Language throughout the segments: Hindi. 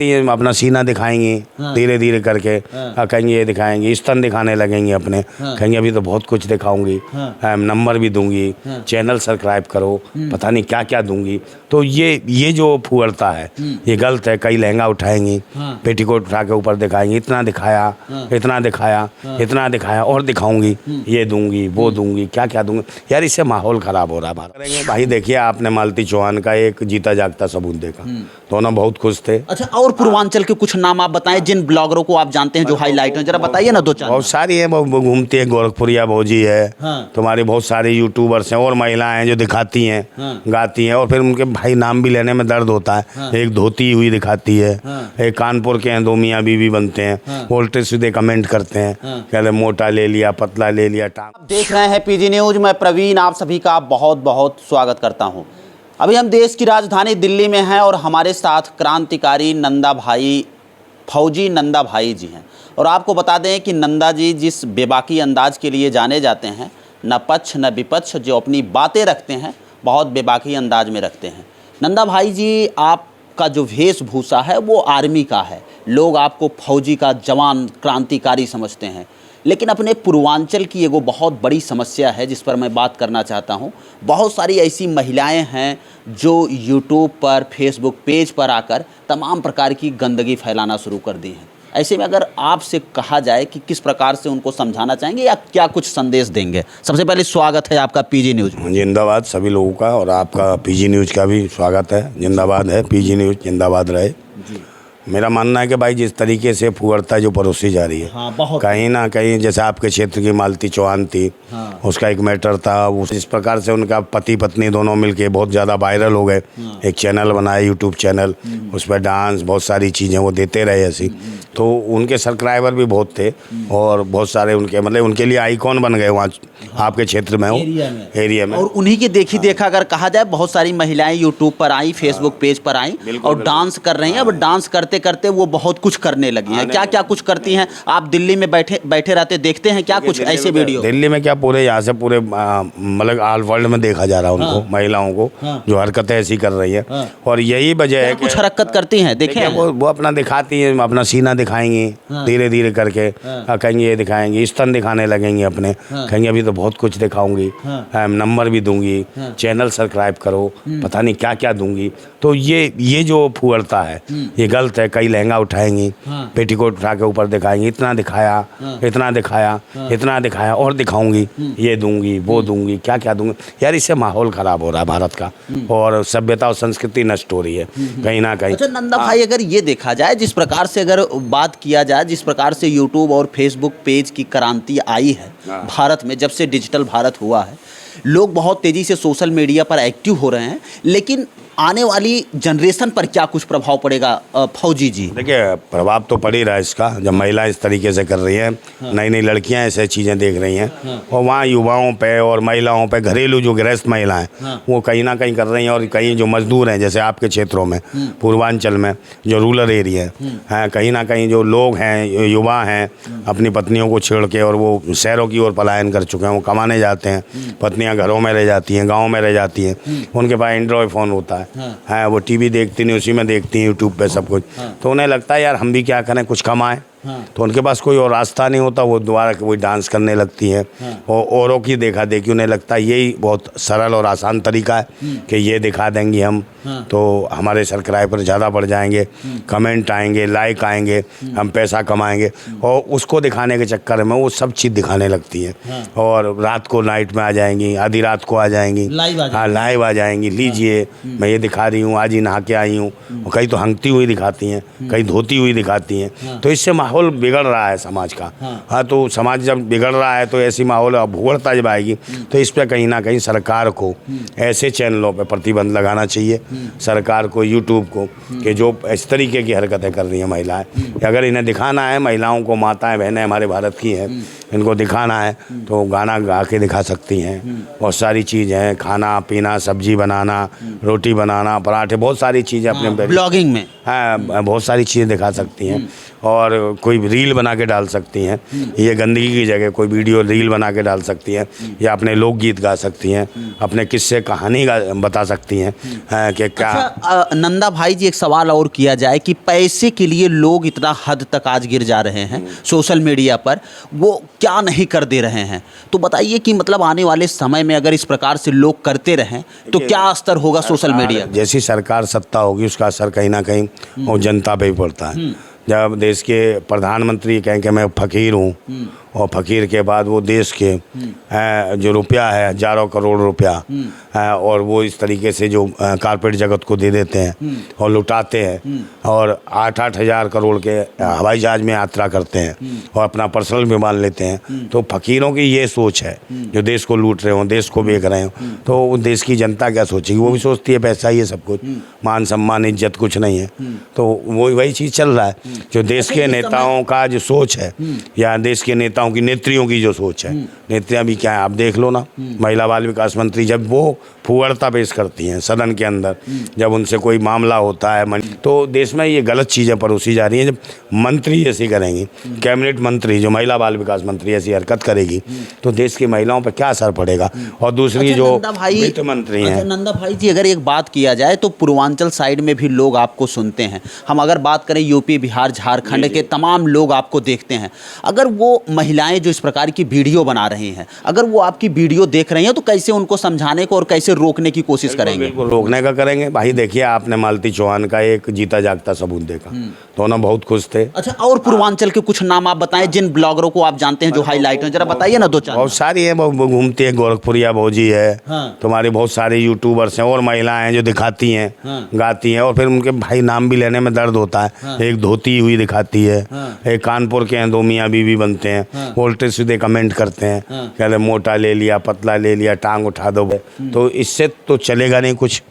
ये अपना सीना दिखाएंगी धीरे धीरे करके। कहेंगे ये दिखाएंगे, स्तन दिखाने लगेंगे अपने। कहेंगे अभी तो बहुत कुछ दिखाऊंगी, नंबर भी दूंगी, चैनल सब्सक्राइब करो, पता नहीं क्या क्या दूंगी। तो ये जो फुहड़ता है ये गलत है। कई लहंगा उठाएंगी, पेटीकोट उठा के ऊपर दिखाएंगी, इतना दिखाया, इतना दिखाया, इतना दिखाया और दिखाऊंगी, ये दूंगी, वो दूंगी, क्या क्या दूंगी। यार इससे माहौल ख़राब हो रहा है भारत। भाई देखिए आपने मालती चौहान का एक जीता जागता सबूत देखा, दोनों बहुत खुश थे। अच्छा, और पूर्वांचल के कुछ नाम आप बताएं जिन ब्लॉगरों को आप जानते हैं जो हाईलाइट हैं, जरा बताइए ना दो चार। बहुत सारी है, वो घूमती है, गोरखपुरिया भौजी है, तुम्हारी बहुत सारी यूट्यूबर्स हैं और महिलाएं हैं जो दिखाती हैं, गाती हैं, और फिर उनके भाई नाम भी लेने में दर्द होता है। एक धोती हुई दिखाती है, एक कानपुर के हैं, दो मियाँ बीवी बनते हैं, उल्टे सीधे कमेंट करते हैं, कहते मोटा ले लिया, पतला ले लिया, टांग। देख रहे हैं पीजी न्यूज, मैं प्रवीण आप सभी का बहुत बहुत स्वागत करता हूं। अभी हम देश की राजधानी दिल्ली में हैं और हमारे साथ क्रांतिकारी नंदा भाई, फौजी नंदा भाई जी हैं। और आपको बता दें कि नंदा जी जिस बेबाकी अंदाज के लिए जाने जाते हैं, न पक्ष न विपक्ष, जो अपनी बातें रखते हैं बहुत बेबाकी अंदाज में रखते हैं। नंदा भाई जी, आपका जो वेशभूषा है वो आर्मी का है, लोग आपको फौजी का जवान क्रांतिकारी समझते हैं, लेकिन अपने पूर्वांचल की एगो बहुत बड़ी समस्या है जिस पर मैं बात करना चाहता हूं। बहुत सारी ऐसी महिलाएं हैं जो यूट्यूब पर, फेसबुक पेज पर आकर तमाम प्रकार की गंदगी फैलाना शुरू कर दी है। ऐसे में अगर आपसे कहा जाए कि किस प्रकार से उनको समझाना चाहेंगे या क्या कुछ संदेश देंगे? सबसे पहले स्वागत है आपका पीजी न्यूज में। जिंदाबाद सभी लोगों का, और आपका पीजी न्यूज का भी स्वागत है। जिंदाबाद है पीजी न्यूज, जिंदाबाद रहे जी। मेरा मानना है कि भाई जिस तरीके से फुहड़ता जो परोसी जा रही है, कहीं ना कहीं, जैसे आपके क्षेत्र की मालती चौहान थी, उसका एक मैटर था, वो जिस प्रकार से उनका पति पत्नी दोनों मिलके बहुत ज़्यादा वायरल हो गए, एक चैनल बनाया यूट्यूब चैनल, उस पर डांस बहुत सारी चीज़ें वो देते रहे ऐसी, तो उनके सब्सक्राइबर भी बहुत थे और बहुत सारे उनके मतलब उनके लिए आइकॉन बन गए वहाँ आपके क्षेत्र में, एरिया में। और उन्हीं की देखी देखा अगर कहा जाए, बहुत सारी महिलाएं यूट्यूब पर आई, फेसबुक पेज पर आई और डांस कर रही हैं। अब डांस करते करते वो बहुत कुछ करने लगी हैं। क्या क्या कुछ करती हैं? आप दिल्ली में बैठे रहते देखते हैं क्या कुछ ऐसे वीडियो? दिल्ली में क्या, पूरे यहाँ से पूरे मतलब ऑल वर्ल्ड में देखा जा रहा है उनको, महिलाओं को जो हरकतें ऐसी कर रही है। और यही वजह है कुछ हरकत करती हैं, देखें वो अपना दिखाती है, अपना सीना दिखाएंगी धीरे धीरे करके। कहेंगे ये दिखाएंगी, स्तन दिखाने लगेंगे अपने। कहेंगे अभी तो बहुत कुछ दिखाऊंगी, नंबर भी दूंगी, चैनल सब्सक्राइब करो, पता नहीं क्या क्या दूंगी। तो ये जो फुहड़ता है ये गलत है। कई लहंगा उठाएंगी, पेटीकोट उठा के ऊपर दिखाएंगी, इतना दिखाया, इतना दिखाया, इतना दिखाया और दिखाऊंगी, ये दूंगी, वो दूंगी, क्या क्या दूंगी। यार इससे माहौल ख़राब हो रहा है भारत का, और सभ्यता और संस्कृति नष्ट हो रही है कहीं ना कहीं। अच्छा नंदा भाई, अगर ये देखा जाए, जिस प्रकार से अगर बात किया जाए, जिस प्रकार से यूट्यूब और फेसबुक पेज की क्रांति आई है भारत में, जब से डिजिटल भारत हुआ है, लोग बहुत तेज़ी से सोशल मीडिया पर एक्टिव हो रहे हैं, लेकिन आने वाली जनरेशन पर क्या कुछ प्रभाव पड़ेगा फौजी जी? देखिए प्रभाव तो पड़ ही रहा है इसका, जब महिला इस तरीके से कर रही हैं, नई नई लड़कियां ऐसे चीज़ें देख रही हैं, और वहाँ युवाओं पे और महिलाओं पे, घरेलू जो गृहस्थ महिलाएं वो कहीं ना कहीं कर रही हैं। और कहीं जो मजदूर हैं, जैसे आपके क्षेत्रों में, पूर्वांचल में जो रूरल एरिया है, कहीं ना कहीं जो लोग हैं, युवा हैं, अपनी पत्नियों को छेड़ के और वो शहरों की ओर पलायन कर चुके हैं, वो कमाने जाते हैं, पत्नियाँ घरों में रह जाती हैं, गाँव में रह जाती हैं, उनके पास एंड्रॉयड फ़ोन होता है, वो टीवी देखती नहीं, उसी में देखती हैं यूट्यूब पे सब कुछ। तो उन्हें लगता है यार हम भी क्या करें, कुछ कमाएं। तो उनके पास कोई और रास्ता नहीं होता, वो दोबारा वही डांस करने लगती हैं। और औरों की देखा देखी उन्हें लगता है यही बहुत सरल और आसान तरीका है कि ये दिखा देंगे हम तो हमारे सब्सक्राइबर ज़्यादा बढ़ जाएंगे, कमेंट आएंगे, लाइक आएंगे, हम पैसा कमाएंगे। और उसको दिखाने के चक्कर में वो सब चीज़ दिखाने लगती हैं, और रात को नाइट में आ जाएंगी, आधी रात को आ जाएंगी, हाँ लाइव आ जाएंगी, लीजिए मैं ये दिखा रही हूँ, आज ही नहा के आई हूँ। कहीं तो हंगती हुई दिखाती हैं, कहीं धोती हुई दिखाती हैं। तो इससे माहौल बिगड़ रहा है समाज का। हाँ, तो समाज जब बिगड़ रहा है तो ऐसी माहौल भुगड़ता जब आएगी, तो इस पर कहीं ना कहीं सरकार को ऐसे चैनलों पर प्रतिबंध लगाना चाहिए, सरकार को, यूट्यूब को, कि जो इस तरीके की हरकतें कर रही हैं महिलाएं, अगर इन्हें दिखाना है, महिलाओं को, माताएं बहनें हमारे भारत की हैं, इनको दिखाना है तो गाना गा के दिखा सकती हैं। बहुत सारी चीज़ हैं, खाना पीना, सब्जी बनाना, रोटी बनाना, पराठे, बहुत सारी चीज़ें अपने ब्लॉगिंग में हाँ बहुत सारी चीज़ें दिखा सकती हैं। और कोई रील बना के डाल सकती हैं, ये गंदगी की जगह कोई वीडियो रील बना के डाल सकती हैं, या अपने लोकगीत गा सकती हैं, अपने किस्से कहानी बता सकती हैं कि क्या। अच्छा, नंदा भाई जी, एक सवाल और किया जाए कि पैसे के लिए लोग इतना हद तक आज गिर जा रहे हैं सोशल मीडिया पर, वो क्या नहीं कर दे रहे हैं, तो बताइए कि मतलब आने वाले समय में अगर इस प्रकार से लोग करते रहें तो क्या असर होगा सोशल मीडिया? जैसी सरकार सत्ता होगी उसका असर कहीं ना कहीं वो जनता पे ही पड़ता है। जब देश के प्रधानमंत्री कहें कि मैं फ़कीर हूँ, और फ़कीर के बाद वो देश के जो रुपया है हज़ारों करोड़ रुपया और वो इस तरीके से जो कारपोरेट जगत को दे देते हैं और लुटाते हैं, और 8-8 हज़ार करोड़ के हवाई जहाज़ में यात्रा करते हैं और अपना पर्सनल विमान लेते हैं, तो फ़कीरों की ये सोच है जो देश को लूट रहे हों, देश को बेच रहे हों, तो देश की जनता क्या सोचेगी? वो भी सोचती है पैसा ही है सब कुछ, मान सम्मान इज्जत कुछ नहीं है। तो वही चीज़ चल रहा है। जो देश के नेताओं का जो सोच है, या देश के नेताओं की नेत्रियों की जो सोच है, नेत्रियां भी क्या है आप देख लो ना, महिला बाल विकास मंत्री जब वो फुहड़ता पेश करती हैं सदन के अंदर, जब उनसे कोई मामला होता है, तो देश में ये गलत चीज़ें परोसी जा रही हैं। जब मंत्री ऐसी करेंगी, कैबिनेट मंत्री जो महिला बाल विकास मंत्री ऐसी हरकत करेगी, तो देश की महिलाओं पर क्या असर पड़ेगा? और दूसरी जो वित्त मंत्री हैं, नंदा भाई जी, अगर एक बात किया जाए तो पूर्वांचल साइड में भी लोग आपको सुनते हैं। हम अगर बात करें यूपी, बिहार, झारखंड के तमाम लोग आपको देखते हैं। अगर वो महिलाएं जो इस प्रकार की वीडियो बना रही हैं, अगर वो आपकी वीडियो देख रही हैं, तो कैसे उनको समझाने को और कैसे रोकने की कोशिश करेंगे? बिल्कुल रोकने का करेंगे भाई। देखिए आपने मालती चौहान का एक जीता जागता सबूत देखा, दोनों बहुत खुश थे। अच्छा, और पूर्वांचल के कुछ नाम आप बताएं जिन ब्लॉगरों को आप जानते हैं जो हाईलाइट हैं, जरा बताइए ना दो चार। बहुत सारी है, वो घूमती है, गोरखपुरिया भौजी है, तुम्हारी बहुत सारे यूट्यूबर्स हैं और महिलाएं हैं जो दिखाती हैं, गाती हैं, और फिर उनके भाई नाम भी लेने में दर्द होता है। एक धोती हुई दिखाती है, एक कानपुर के हैं, दो मियाँ बीवी बनते हैं, उल्टे सीधे कमेंट करते हैं, कह रहे मोटा ले लिया, पतला ले लिया, टांग उठा दो, तो इससे तो चलेगा नहीं कुछ।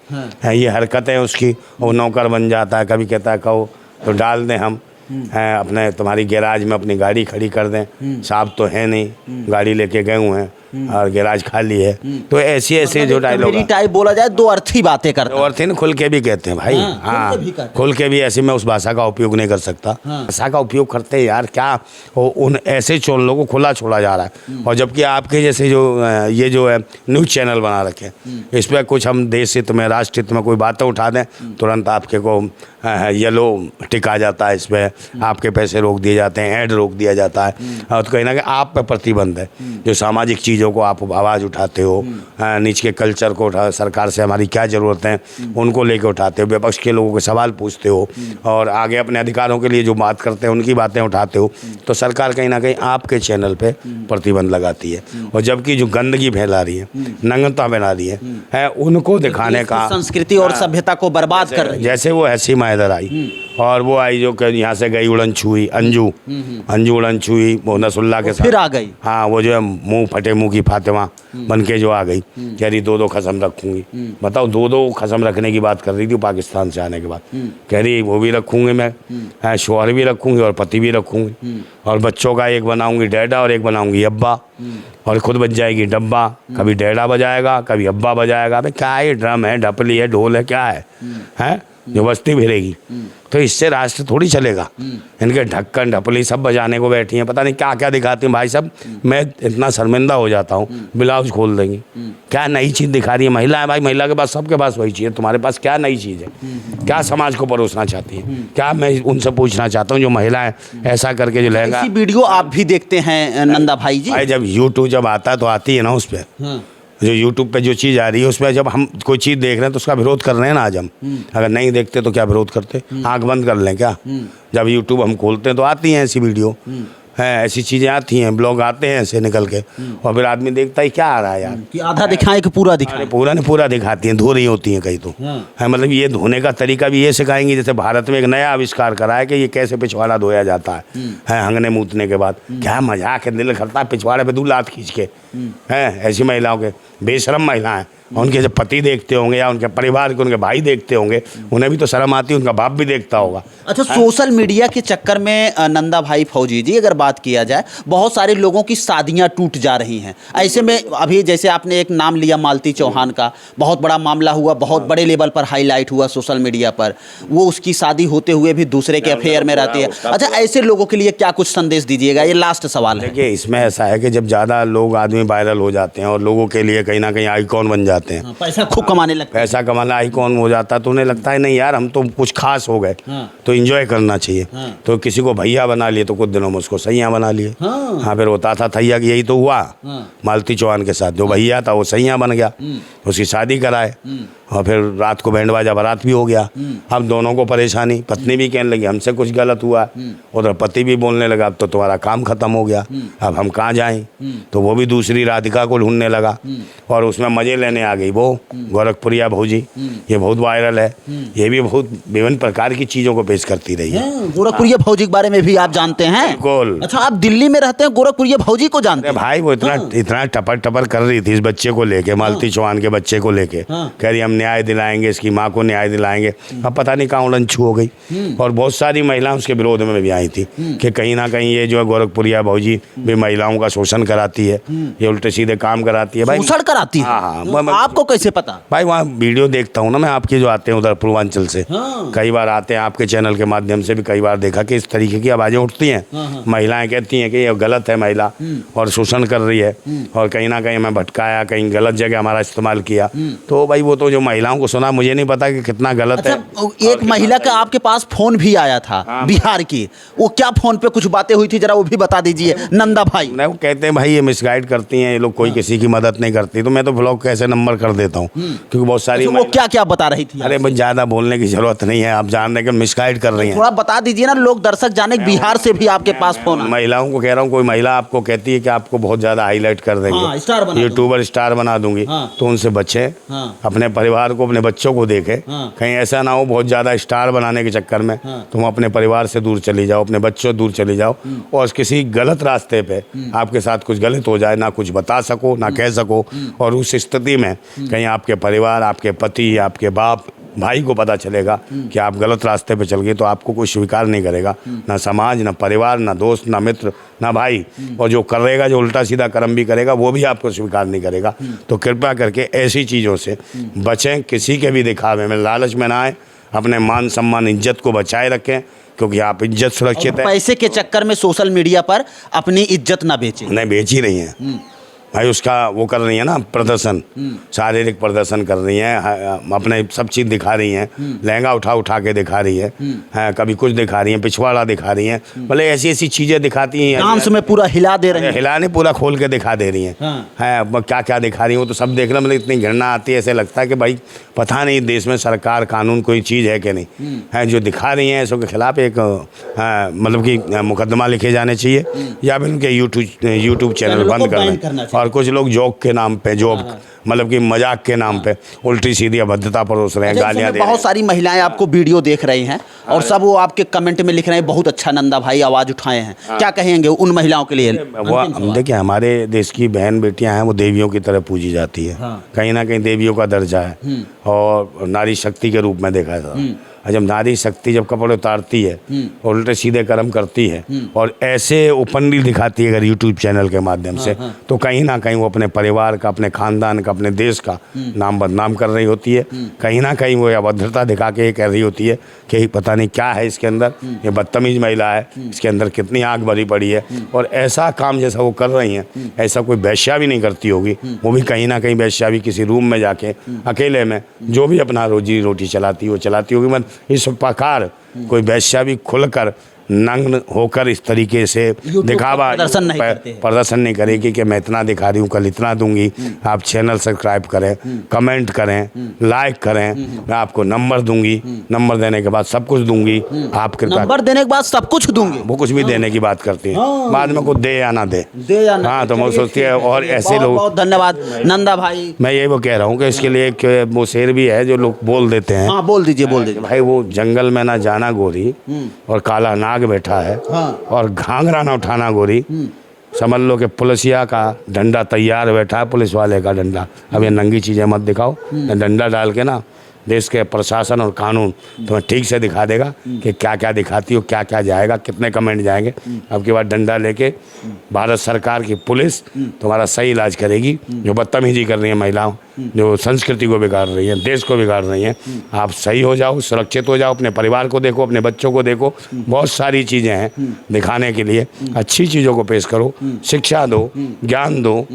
ये हरकत है उसकी, वो नौकर बन जाता है, कभी कहता है कहो तो डाल दें हम अपने तुम्हारी गैराज में अपनी गाड़ी खड़ी कर दें, साहब तो है नहीं, गाड़ी लेके गए हुए हैं और गैराज खाली है। तो ऐसे जो डायलॉग टाइप बोला जाए, दो अर्थी बातें करते हैं, दो अर्थी खुल के भी कहते हैं भाई। हाँ खुल के भी, ऐसे मैं उस भाषा का उपयोग नहीं कर सकता। भाषा का उपयोग करते हैं यार, क्या उन ऐसे चोलों को खुला छोड़ा जा रहा है। और जबकि आपके जैसे जो ये जो है न्यूज़ चैनल बना रखे, इस पर कुछ हम देश हित में, राष्ट्र हित में कोई बातें उठा दें, तुरंत आपके को येलो टिक आ जाता है, इस पर आपके पैसे रोक दिए जाते हैं, ऐड रोक दिया जाता है। और तो कहीं ना कहीं आप पे प्रतिबंध है। जो सामाजिक चीज़ों को आप आवाज़ उठाते हो, नीचे के कल्चर को उठा, सरकार से हमारी क्या ज़रूरतें हैं उनको लेके उठाते हो, विपक्ष के लोगों के सवाल पूछते हो, और आगे अपने अधिकारों के लिए जो बात करते हैं उनकी बातें उठाते हो, तो सरकार कहीं ना कहीं आपके चैनल पे प्रतिबंध लगाती है। और जबकि जो गंदगी फैला रही है, नंगता फैला रही है उनको दिखाने का, संस्कृति और सभ्यता को बर्बाद कर रही है। जैसे वो हसीमा इधर आई और वो आई जो यहाँ से गई उड़न छुई, अंजू उड़न छुई, वो नसुल्ला के साथ फिर आ गई। हाँ, वो जो है मुंह फटे मुंह की फातिमा बन के जो आ गई, कह रही 2-2 खसम रखूंगी। बताओ, 2-2 खसम रखने की बात कर रही थी पाकिस्तान से आने के बाद, कह रही वो भी रखूंगी मैं, शोहर भी रखूंगी और पति भी रखूंगी, और बच्चों का एक बनाऊंगी डैडा और एक बनाऊंगी अब्बा, और खुद बज जाएगी डब्बा, कभी डैडा बजाएगा कभी अब्बा बजाएगा। अबे क्या है, ड्रम है, ढपली है, ढोल है, क्या है जो बस्ती भिड़ेगी? तो इससे राष्ट्र थोड़ी चलेगा। इनके ढक्कन ढपली सब बजाने को बैठी हैं, पता नहीं क्या क्या दिखाती हैं भाई साहब। मैं इतना शर्मिंदा हो जाता हूँ, ब्लाउज खोल देंगी, क्या नई चीज़ दिखा रही है। महिला है भाई, महिला के पास, सबके पास वही चीज़ है, तुम्हारे पास क्या नई चीज़ है? क्या समाज को परोसना चाहती है? क्या मैं उनसे पूछना चाहता हूँ जो महिलाएं ऐसा करके जो लहंगा। वीडियो आप भी देखते हैं नंदा भाई जी? भाई जब यूट्यूब जब आता है तो आती है ना, उस पर जो यूट्यूब पे जो चीज़ आ रही है उसमें जब हम कोई चीज़ देख रहे हैं तो उसका विरोध कर रहे हैं ना। आज हम अगर नहीं देखते तो क्या विरोध करते? आंख बंद कर लें क्या? जब यूट्यूब हम खोलते हैं तो आती हैं ऐसी वीडियो, हैं ऐसी चीज़ें आती हैं, ब्लॉग आते हैं ऐसे निकल के, और फिर आदमी देखता है क्या आ रहा है यार, कि आधा दिखाएं कि पूरा दिखाएं। पूरा दिखाती हैं, धो रही होती हैं कहीं तो है। मतलब ये धोने का तरीका भी ये सिखाएंगे, जैसे भारत में एक नया आविष्कार करा है कि ये कैसे पिछवाड़ा धोया जाता है हंगने मूतने के बाद। क्या मजाक है, दिल करता है पिछवाड़े पे दूं लात खींच के, हैं ऐसी महिलाओं के। बेशरम महिलाएं, उनके जब पति देखते होंगे या उनके परिवार के उनके भाई देखते होंगे, उन्हें भी तो शर्म आती है, उनका बाप भी देखता होगा। अच्छा, सोशल मीडिया के चक्कर में नंदा भाई फौजी जी अगर बात किया जाए, बहुत सारे लोगों की शादियां टूट जा रही हैं। ऐसे में अभी जैसे आपने एक नाम लिया मालती चौहान का, बहुत बड़ा मामला हुआ, बहुत बड़े लेवल पर हाईलाइट हुआ सोशल मीडिया पर, वो उसकी शादी होते हुए भी दूसरे के अफेयर में रहती है। अच्छा, ऐसे लोगों के लिए क्या कुछ संदेश दीजिएगा? ये लास्ट सवाल है। देखिए, इसमें ऐसा है कि जब ज़्यादा लोग आदमी वायरल हो जाते हैं और लोगों के लिए कहीं ना कहीं आइकॉन बन जाते हैं, पैसा खूब कमाने लगता है, पैसा कमाना आइकॉन हो जाता है, तो उन्हें लगता है नहीं यार हम तो कुछ खास हो गए, तो एंजॉय करना चाहिए। तो किसी को भैया बना लिए तो कुछ दिनों में उसको सैया बना लिए। हाँ, फिर होता था थैया कि यही तो हुआ मालती चौहान के साथ, जो भैया था वो सैया बन गया, उसकी शादी कराए और फिर रात को बैंड बाजा बारात भी हो गया। अब दोनों को परेशानी, पत्नी भी कहने लगी हमसे कुछ गलत हुआ, उधर पति भी बोलने लगा अब तो तुम्हारा काम खत्म हो गया, अब हम कहाँ जाएं। तो वो भी दूसरी राधिका को ढूंढने लगा और उसमें मज़े लेने आ गई वो गोरखपुरिया भौजी। ये बहुत वायरल है, ये भी बहुत विभिन्न प्रकार की चीज़ों को पेश करती रही है। गोरखपुरिया भौजी के बारे में भी आप जानते हैं? बिल्कुल। अच्छा, आप दिल्ली में रहते हैं, गोरखपुरिया भौजी को जानते हैं? भाई वो इतना टपर टपर कर रही थी इस बच्चे को लेके, मालती चौहान के बच्चे को लेके, कह रही हम न्याय दिलाएंगे, इसकी माँ को न्याय दिलाएंगे। अब पता नहीं कहाँ उड़नछू हो गई। और बहुत सारी महिलाएं उसके विरोध में भी आई थी कि कहीं ना कहीं ये जो है गोरखपुरिया भौजी भी महिलाओं का शोषण कराती है, ये उल्टे सीधे काम कराती है। भाई शोषण कराती है? हाँ, आपको कैसे पता? भाई वहाँ वीडियो देखता हूँ ना मैं, आपके जो आते हैं उधर पूर्वांचल से, कई बार आते हैं, आपके चैनल के माध्यम से भी कई बार देखा कि इस तरीके की आवाज़ें उठती हैं। महिलाएं कहती हैं कि ये गलत है महिला और शोषण कर रही है और कहीं ना कहीं हमें भटकाया, कहीं गलत जगह हमारा इस्तेमाल किया। तो भाई वो तो जो महिलाओं को सुना, मुझे नहीं पता कि कितना गलत है। एक महिला का आपके पास फोन भी आया था बिहार की, वो क्या फोन पे कुछ बातें हुई थी, जरा वो भी बता दीजिए नंदा भाई। वो कहते हैं भाई ये मिसगाइड करती हैं ये लोग, कोई किसी की मदद नहीं करती, तो मैं तो ब्लॉग कैसे नंबर कर देता हूँ क्योंकि बहुत सारी वो क्या क्या बता रही थी? अरे भाई ज़्यादा बोलने की जरूरत नहीं है, आप जान रहे हैं कि मिसगाइड कर रही हैं। थोड़ा बता दीजिए ना, लोग दर्शक जाने बिहार से भी आपके पास फोन। महिलाओं को कह रहा हूँ, कोई महिला आपको कहती है कि आपको बहुत ज़्यादा हाईलाइट कर देंगे, यूट्यूबर स्टार बना दूंगी, तो उनसे बचे, अपने परिवार को अपने बच्चों को देखे, कहीं ऐसा ना हो बहुत ज़्यादा स्टार बनाने के चक्कर में तुम अपने परिवार से दूर चली जाओ, अपने बच्चों दूर चली जाओ और किसी गलत रास्ते पे आपके साथ कुछ गलत हो जाए, ना कुछ बता सको ना कह सको, और उस स्थिति में कहीं आपके परिवार, आपके पति, आपके बाप भाई को पता चलेगा कि आप गलत रास्ते पे चल गए, तो आपको कोई स्वीकार नहीं करेगा, ना समाज, ना परिवार, ना दोस्त, ना मित्र, ना भाई, और जो करेगा, जो उल्टा सीधा कर्म भी करेगा, वो भी आपको स्वीकार नहीं करेगा। तो कृपया करके ऐसी चीज़ों से बचें, किसी के भी दिखावे में, लालच में ना आए, अपने मान सम्मान इज्जत को बचाए रखें, क्योंकि आप इज्जत सुरक्षित है। पैसे के चक्कर में सोशल मीडिया पर अपनी इज्जत ना बेचें। नहीं, बेच ही रही हैं भाई, उसका वो कर रही है ना प्रदर्शन, शारीरिक प्रदर्शन कर रही हैं, अपने सब चीज़ दिखा रही हैं, लहंगा उठा के दिखा रही है, कभी कुछ दिखा रही हैं, पिछवाड़ा दिखा रही हैं, भले ऐसी ऐसी चीज़ें दिखाती हैं, डांस में पूरा हिला दे रही हैं, हिलाने पूरा खोल के दिखा दे रही हैं, क्या क्या दिखा रही हैं, वो तो सब देखना, मतलब इतनी घृणा आती है, ऐसे लगता है कि भाई पता नहीं देश में सरकार कानून कोई चीज़ है कि नहीं है। जो दिखा रही हैं इसके खिलाफ एक मतलब कि मुकदमा लिखे जाने चाहिए या फिर उनके यूट्यूब चैनल बंद करना। और कुछ लोग जोक के नाम पे, मतलब कि मजाक के नाम पे उल्टी सीधी अभद्रता परोस रहे हैं, गालियां दे रहे हैं। बहुत सारी महिलाएं आपको वीडियो देख रही हैं और सब वो आपके कमेंट में लिख रहे हैं बहुत अच्छा नंदा भाई आवाज़ उठाए हैं, क्या कहेंगे उन महिलाओं के लिए? वो देखिए, हमारे देश की बहन बेटियां हैं, वो देवियों की तरह पूजी जाती है, कहीं ना कहीं देवियों का दर्जा है और नारी शक्ति के रूप में देखा जाता है। जब नारी शक्ति जब कपड़े उतारती है और उल्टे सीधे कर्म करती है और ऐसे ओपनली दिखाती है अगर यूट्यूब चैनल के माध्यम से, तो कहीं ना कहीं वो अपने परिवार का, अपने खानदान का, अपने देश का नाम बदनाम कर रही होती है। कहीं ना कहीं वो अभद्रता दिखा के ये कह रही होती है कि पता नहीं क्या है इसके अंदर, ये बदतमीज महिला है, इसके अंदर कितनी आग भरी पड़ी है। और ऐसा काम जैसा वो कर रही हैं, ऐसा कोई वेश्या भी नहीं करती होगी, वो भी कहीं ना कहीं वेश्या भी किसी रूम में जाके अकेले में जो भी अपना रोजी रोटी चलाती है वो चलाती होगी। मतलब इस प्रकार कोई वेश्या भी खुलकर नग्न होकर इस तरीके से दिखावा प्रदर्शन नहीं करेगी कि मैं इतना दिखा रही हूँ, कल इतना दूंगी। आप चैनल सब्सक्राइब करें, कमेंट करें, लाइक करें, मैं आपको नंबर दूंगी, नंबर देने के बाद सब कुछ दूंगी। आप कृपया नंबर देने के बाद सब कुछ दूंगी, वो कुछ भी देने की बात करती है, बाद में कुछ दे या ना दे। हाँ, तो मैं सोचती है। और ऐसे लोग, बहुत धन्यवाद नंदा भाई। मैं ये वो कह रहा हूँ कि इसके लिए एक वो शेर भी है जो लोग बोल देते हैं। हाँ, बोल दीजिए भाई, वो जंगल में ना जाना गोरी और काला नाग बैठा है और घाघरा ना उठाना गोरी, समझ लो कि पुलिसिया का डंडा तैयार बैठा है, पुलिस वाले का डंडा। अब ये नंगी चीज़ें मत दिखाओ, डंडा डाल के ना देश के प्रशासन और कानून तुम्हें ठीक से दिखा देगा कि क्या क्या दिखाती हो, क्या क्या जाएगा, कितने कमेंट जाएंगे। अब के बाद डंडा लेके भारत सरकार की पुलिस तुम्हारा सही इलाज करेगी। जो बदतमीजी कर रही है महिलाओं, जो संस्कृति को बिगाड़ रही है, देश को बिगाड़ रही हैं, आप सही हो जाओ, सुरक्षित हो जाओ, अपने परिवार को देखो, अपने बच्चों को देखो। बहुत सारी चीज़ें हैं दिखाने के लिए। अच्छी चीज़ों को पेश करो, शिक्षा दो, ज्ञान दो,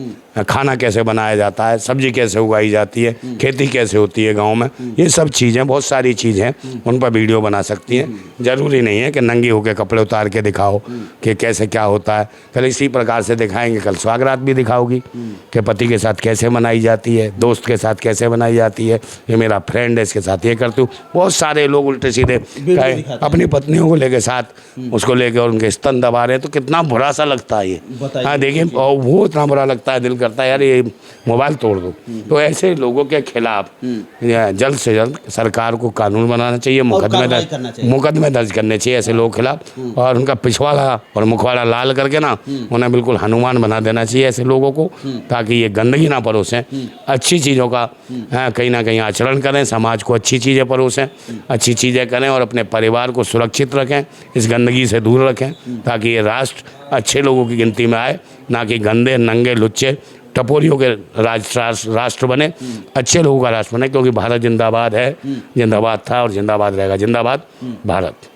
खाना कैसे बनाया जाता है, सब्जी कैसे उगाई जाती है, खेती कैसे होती है गांव में। ये सब चीज़ें, बहुत सारी चीज़ें हैं, उन पर वीडियो बना सकती हैं। ज़रूरी नहीं है कि नंगी होकर कपड़े उतार के दिखाओ कि कैसे क्या होता है। कल इसी प्रकार से दिखाएंगे, कल सुहागरात भी दिखाओगी कि पति के साथ कैसे मनाई जाती है, दोस्त के साथ कैसे बनाई जाती है, ये मेरा फ्रेंड है इसके साथ ये करती हूँ। बहुत सारे लोग उल्टे सीधे अपनी पत्नियों को लेके साथ उसको लेके और उनके स्तन दबा रहे हैं, तो कितना बुरा सा लगता है ये। हाँ देखिए, और वो इतना बुरा लगता है, दिल करता है यार ये मोबाइल तोड़ दो। तो ऐसे लोगों के खिलाफ जल्द से जल्द सरकार को कानून बनाना चाहिए, मुकदमे दर्ज करने चाहिए ऐसे लोगों के खिलाफ, और उनका पिछवाड़ा और मुखवाड़ा लाल करके ना उन्हें बिल्कुल हनुमान बना देना चाहिए ऐसे लोगों को, ताकि ये गंदगी ना परोसें, अच्छी चीज़ों का कहीं ना कहीं आचरण करें, समाज को अच्छी चीज़ें परोसें, अच्छी चीज़ें करें और अपने परिवार को सुरक्षित रखें, इस गंदगी से दूर रखें, ताकि ये राष्ट्र अच्छे लोगों की गिनती में आए, ना कि गंदे नंगे लुच्चे टपोरियों के राष्ट्र बने, अच्छे लोगों का राष्ट्र बने। क्योंकि भारत जिंदाबाद है, जिंदाबाद था और जिंदाबाद रहेगा। जिंदाबाद भारत।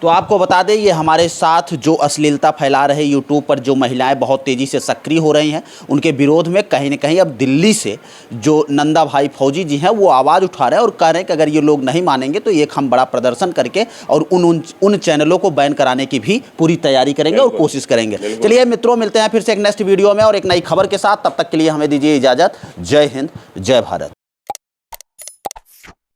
तो आपको बता दें, ये हमारे साथ जो अश्लीलता फैला रहे यूट्यूब पर जो महिलाएं बहुत तेज़ी से सक्रिय हो रही हैं, उनके विरोध में कहीं ना कहीं अब दिल्ली से जो नंदा भाई फौजी जी हैं वो आवाज़ उठा रहे हैं और कह रहे हैं कि अगर ये लोग नहीं मानेंगे तो एक हम बड़ा प्रदर्शन करके और उन चैनलों को बैन कराने की भी पूरी तैयारी करेंगे और कोशिश करेंगे। चलिए मित्रों, मिलते हैं फिर से एक नेक्स्ट वीडियो में और एक नई खबर के साथ। तब तक के लिए हमें दीजिए इजाज़त। जय हिंद, जय भारत।